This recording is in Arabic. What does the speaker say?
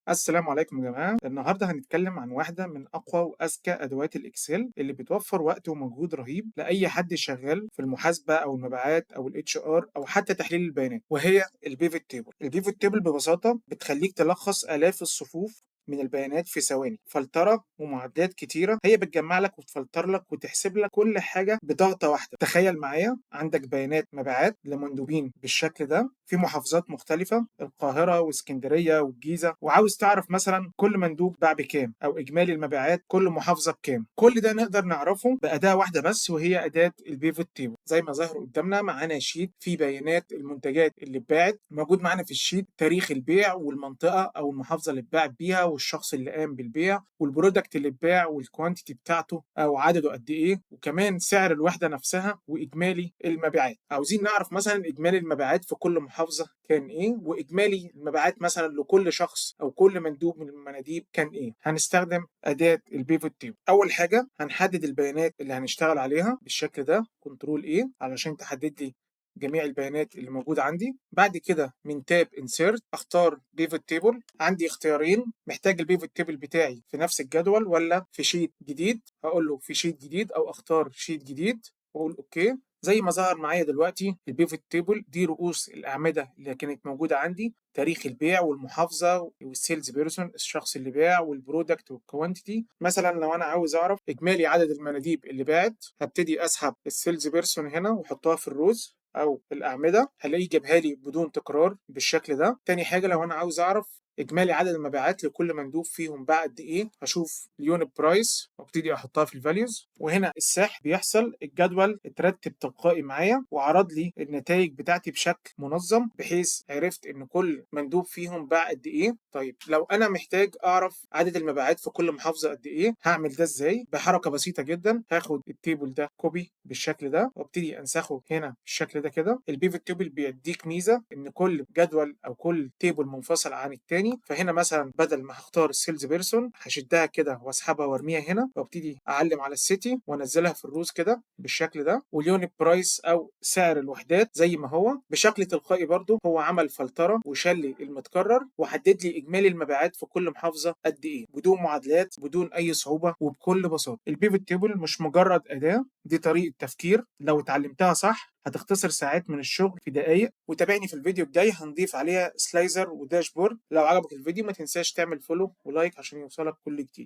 السلام عليكم يا جماعة. النهاردة هنتكلم عن واحدة من أقوى وأذكى أدوات الإكسل اللي بتوفر وقت ومجهود رهيب لأي حد شغال في المحاسبة أو المبيعات أو الاتش ار أو حتى تحليل البيانات، وهي البيفت تيبل. البيفت تيبل ببساطة بتخليك تلخص آلاف الصفوف من البيانات في ثواني، فلترة ومعدات كتيرة هي بتجمع لك وتفلتر لك وتحسب لك كل حاجة بضغطة واحدة. تخيل معايا عندك بيانات مبيعات لمندوبين بالشكل ده في محافظات مختلفة، القاهرة واسكندرية والجيزة، وعاوز تعرف مثلا كل مندوب باع بكام أو إجمالي المبيعات كل محافظة بكام. كل ده نقدر نعرفه بأداة واحدة بس، وهي أداة البيفوت تيبل. زي ما ظهر قدامنا معانا شيت فيه بيانات المنتجات اللي اتباعت، موجود معانا في الشيت تاريخ البيع والمنطقة أو المحافظة اللي اتباع بيها والشخص اللي قام بالبيع والبرودكت اللي اتباع والكوانتيتي بتاعته أو عدده قد إيه، وكمان سعر الوحدة نفسها وإجمالي المبيعات. عاوزين نعرف مثلا إجمالي المبيعات في كل محافظة كان إيه، وإجمالي المبيعات مثلا لكل شخص أو كل مندوب من المناديب كان إيه. هنستخدم أداة البيفوت تيبل. أول حاجة هنحدد البيانات اللي هنشتغل عليها بالشكل ده، كنترول إيه علشان تحدد لي جميع البيانات اللي موجودة عندي. بعد كده من تاب انسيرت اختار بيفوت تيبل. عندي اختيارين، محتاج البيفوت تيبل بتاعي في نفس الجدول ولا في شيت جديد. هقول له في شيت جديد او اختار شيت جديد واقول اوكي. زي ما ظهر معايا دلوقتي البيفوت تيبل دي رؤوس الاعمده اللي كانت موجوده عندي، تاريخ البيع والمحافظه والسيلز بيرسون الشخص اللي باع والبرودكت والكوانتيتي. مثلا لو انا عاوز اعرف اجمالي عدد المناديب اللي باعت، هبتدي اسحب السيلز بيرسون هنا واحطها في الروز او الاعمده، هلاقيه جابها لي بدون تكرار بالشكل ده. تاني حاجه لو انا عاوز اعرف اجمالي عدد المبيعات لكل مندوب فيهم باع قد ايه، هشوف اليونت برايس وابتدي احطها في الفاليوز، وهنا السحب بيحصل. الجدول اترتب تلقائي معايا وعرض لي النتائج بتاعتي بشكل منظم، بحيث عرفت ان كل مندوب فيهم باع قد ايه. طيب لو انا محتاج اعرف عدد المبيعات في كل محافظه قد ايه، هعمل ده ازاي؟ بحركه بسيطه جدا، هاخد التيبل ده كوبي بالشكل ده وابتدي انسخه هنا بالشكل ده كده. البيفت تيبل بيديك ميزه ان كل جدول او كل تيبل منفصل عن التاني. فهنا مثلا بدل ما هختار السيلز بيرسون هشدها كده واسحبها وارميها هنا وابتدي اعلم على السيتي وانزلها في الروز كده بالشكل ده. واليونت برايس او سعر الوحدات زي ما هو بشكل تلقائي برضو، هو عمل فلتره وشال لي المتكرر وحدد لي اجمالي المبيعات في كل محافظه قد ايه بدون معادلات بدون اي صعوبه وبكل بساطه. البيفت تيبل مش مجرد اداه، دي طريقه تفكير لو اتعلمتها صح هتختصر ساعات من الشغل في دقايق. وتابعني في الفيديو الجاي هنضيف عليها سلايزر وداشبورد. لو عجبك الفيديو ما تنساش تعمل فولو ولايك عشان يوصلك كل جديد.